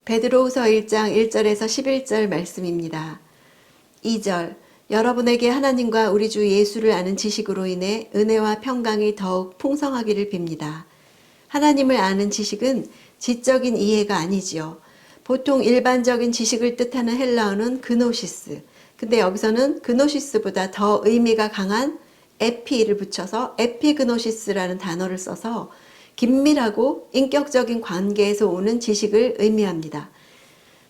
베드로후서 1장 1절에서 11절 말씀입니다. 2절 여러분에게 하나님과 우리 주 예수를 아는 지식으로 인해 은혜와 평강이 더욱 풍성하기를 빕니다. 하나님을 아는 지식은 지적인 이해가 아니지요. 보통 일반적인 지식을 뜻하는 헬라어는 그노시스. 근데 여기서는 그노시스보다 더 의미가 강한 에피를 붙여서 에피그노시스라는 단어를 써서 긴밀하고 인격적인 관계에서 오는 지식을 의미합니다.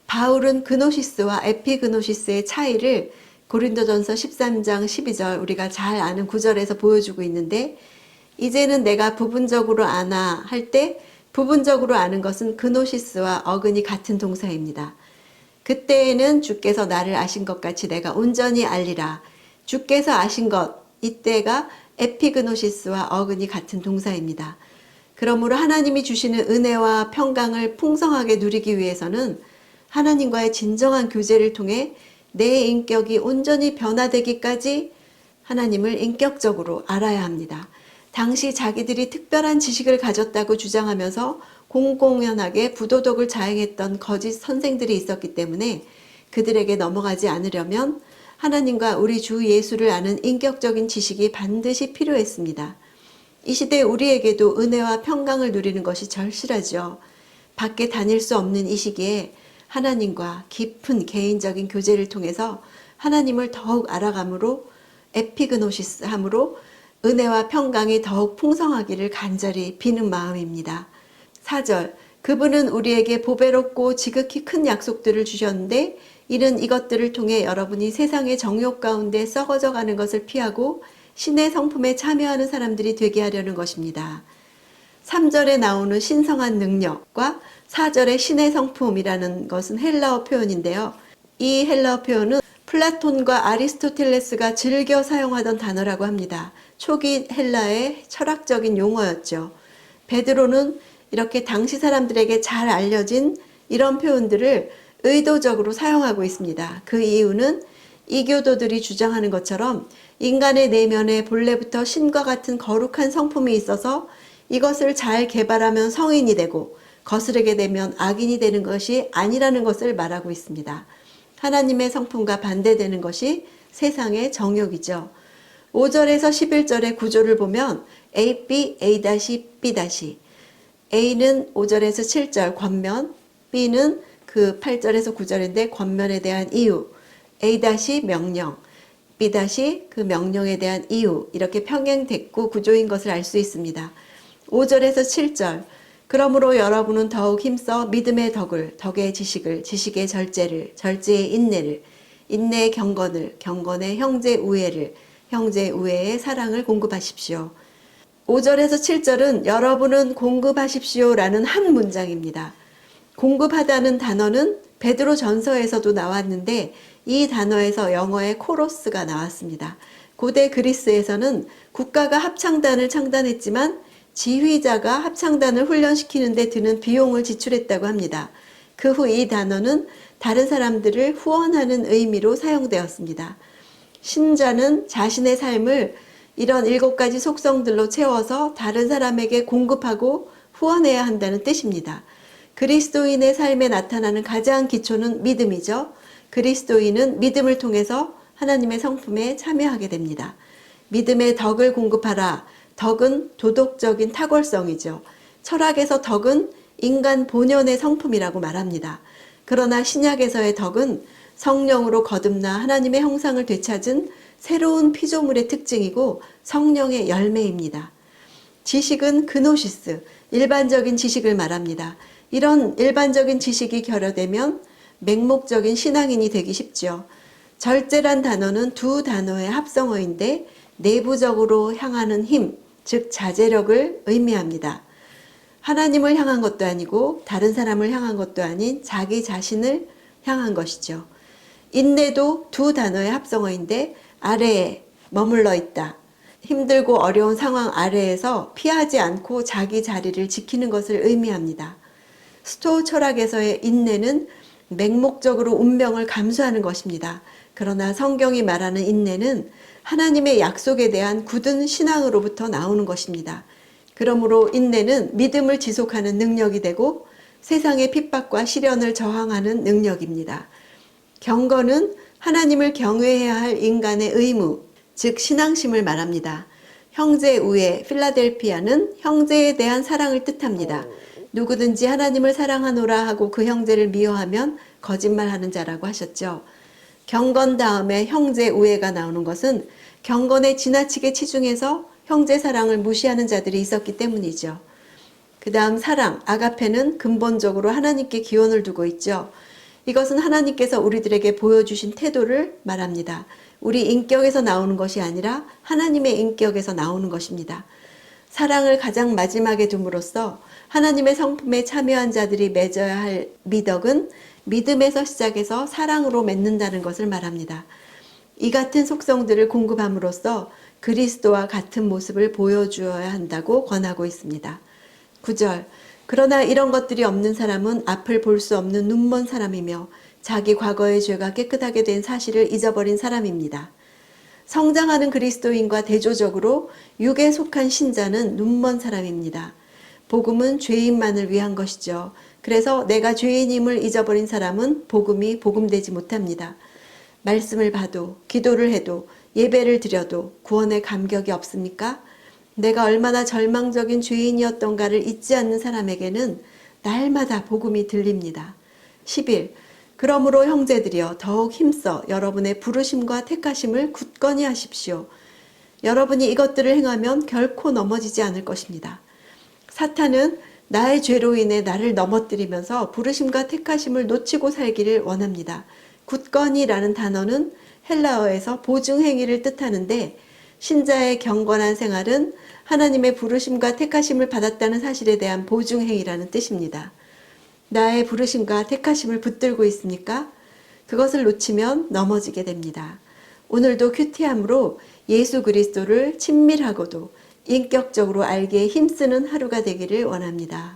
바울은 그노시스와 에피그노시스의 차이를 고린도전서 13장 12절 우리가 잘 아는 구절에서 보여주고 있는데, 이제는 내가 부분적으로 아나 할 때 부분적으로 아는 것은 그노시스와 어근이 같은 동사입니다. 그때에는 주께서 나를 아신 것 같이 내가 온전히 알리라. 주께서 아신 것, 이때가 에피그노시스와 어근이 같은 동사입니다. 그러므로 하나님이 주시는 은혜와 평강을 풍성하게 누리기 위해서는 하나님과의 진정한 교제를 통해 내 인격이 온전히 변화되기까지 하나님을 인격적으로 알아야 합니다. 당시 자기들이 특별한 지식을 가졌다고 주장하면서 공공연하게 부도덕을 자행했던 거짓 선생들이 있었기 때문에 그들에게 넘어가지 않으려면 하나님과 우리 주 예수를 아는 인격적인 지식이 반드시 필요했습니다. 이 시대 우리에게도 은혜와 평강을 누리는 것이 절실하죠. 밖에 다닐 수 없는 이 시기에 하나님과 깊은 개인적인 교제를 통해서 하나님을 더욱 알아감으로 에피그노시스함으로 은혜와 평강이 더욱 풍성하기를 간절히 비는 마음입니다. 4절 그분은 우리에게 보배롭고 지극히 큰 약속들을 주셨는데 이는 이것들을 통해 여러분이 세상의 정욕 가운데 썩어져 가는 것을 피하고 신의 성품에 참여하는 사람들이 되게 하려는 것입니다. 3절에 나오는 신성한 능력과 4절의 신의 성품이라는 것은 헬라어 표현인데요. 이 헬라어 표현은 플라톤과 아리스토텔레스가 즐겨 사용하던 단어라고 합니다. 초기 헬라의 철학적인 용어였죠. 베드로는 이렇게 당시 사람들에게 잘 알려진 이런 표현들을 의도적으로 사용하고 있습니다. 그 이유는 이교도들이 주장하는 것처럼 인간의 내면에 본래부터 신과 같은 거룩한 성품이 있어서 이것을 잘 개발하면 성인이 되고 거스르게 되면 악인이 되는 것이 아니라는 것을 말하고 있습니다. 하나님의 성품과 반대되는 것이 세상의 정욕이죠. 5절에서 11절의 구조를 보면 A-B, A-B' A는 5절에서 7절 권면, B는 그 8절에서 9절인데 권면에 대한 이유, A- 명령, B- 그 명령에 대한 이유, 이렇게 평행됐고 구조인 것을 알 수 있습니다. 5절에서 7절 그러므로 여러분은 더욱 힘써 믿음의 덕을, 덕의 지식을, 지식의 절제를, 절제의 인내를, 인내의 경건을, 경건의 형제 우애를, 형제 우애의 사랑을 공급하십시오. 5절에서 7절은 여러분은 공급하십시오라는 한 문장입니다. 공급하다는 단어는 베드로 전서에서도 나왔는데 이 단어에서 영어의 코로스가 나왔습니다. 고대 그리스에서는 국가가 합창단을 창단했지만 지휘자가 합창단을 훈련시키는 데 드는 비용을 지출했다고 합니다. 그 후 이 단어는 다른 사람들을 후원하는 의미로 사용되었습니다. 신자는 자신의 삶을 이런 7가지 속성들로 채워서 다른 사람에게 공급하고 후원해야 한다는 뜻입니다. 그리스도인의 삶에 나타나는 가장 기초는 믿음이죠. 그리스도인은 믿음을 통해서 하나님의 성품에 참여하게 됩니다. 믿음의 덕을 공급하라. 덕은 도덕적인 탁월성이죠. 철학에서 덕은 인간 본연의 성품이라고 말합니다. 그러나 신약에서의 덕은 성령으로 거듭나 하나님의 형상을 되찾은 새로운 피조물의 특징이고 성령의 열매입니다. 지식은 그노시스, 일반적인 지식을 말합니다. 이런 일반적인 지식이 결여되면 맹목적인 신앙인이 되기 쉽죠. 절제란 단어는 두 단어의 합성어인데 내부적으로 향하는 힘, 즉 자제력을 의미합니다. 하나님을 향한 것도 아니고 다른 사람을 향한 것도 아닌 자기 자신을 향한 것이죠. 인내도 두 단어의 합성어인데 아래에 머물러 있다. 힘들고 어려운 상황 아래에서 피하지 않고 자기 자리를 지키는 것을 의미합니다. 스토어 철학에서의 인내는 맹목적으로 운명을 감수하는 것입니다. 그러나 성경이 말하는 인내는 하나님의 약속에 대한 굳은 신앙으로부터 나오는 것입니다. 그러므로 인내는 믿음을 지속하는 능력이 되고 세상의 핍박과 시련을 저항하는 능력입니다. 경건은 하나님을 경외해야 할 인간의 의무, 즉 신앙심을 말합니다. 형제 우애, 필라델피아는 형제에 대한 사랑을 뜻합니다. 누구든지 하나님을 사랑하노라 하고 그 형제를 미워하면 거짓말하는 자라고 하셨죠. 경건 다음에 형제 우애가 나오는 것은 경건에 지나치게 치중해서 형제 사랑을 무시하는 자들이 있었기 때문이죠. 그 다음 사랑, 아가페는 근본적으로 하나님께 기원을 두고 있죠. 이것은 하나님께서 우리들에게 보여주신 태도를 말합니다. 우리 인격에서 나오는 것이 아니라 하나님의 인격에서 나오는 것입니다. 사랑을 가장 마지막에 둠으로써 하나님의 성품에 참여한 자들이 맺어야 할 미덕은 믿음에서 시작해서 사랑으로 맺는다는 것을 말합니다. 이 같은 속성들을 공급함으로써 그리스도와 같은 모습을 보여주어야 한다고 권하고 있습니다. 9절, 그러나 이런 것들이 없는 사람은 앞을 볼 수 없는 눈먼 사람이며 자기 과거의 죄가 깨끗하게 된 사실을 잊어버린 사람입니다. 성장하는 그리스도인과 대조적으로 육에 속한 신자는 눈먼 사람입니다. 복음은 죄인만을 위한 것이죠. 그래서 내가 죄인임을 잊어버린 사람은 복음이 복음되지 못합니다. 말씀을 봐도, 기도를 해도, 예배를 드려도 구원의 감격이 없습니까? 내가 얼마나 절망적인 죄인이었던가를 잊지 않는 사람에게는 날마다 복음이 들립니다. 10일, 그러므로 형제들이여 더욱 힘써 여러분의 부르심과 택하심을 굳건히 하십시오. 여러분이 이것들을 행하면 결코 넘어지지 않을 것입니다. 사탄은 나의 죄로 인해 나를 넘어뜨리면서 부르심과 택하심을 놓치고 살기를 원합니다. 굳건히라는 단어는 헬라어에서 보증행위를 뜻하는데 신자의 경건한 생활은 하나님의 부르심과 택하심을 받았다는 사실에 대한 보증행위라는 뜻입니다. 나의 부르심과 택하심을 붙들고 있습니까? 그것을 놓치면 넘어지게 됩니다. 오늘도 큐티함으로 예수 그리스도를 친밀하고도 인격적으로 알기에 힘쓰는 하루가 되기를 원합니다.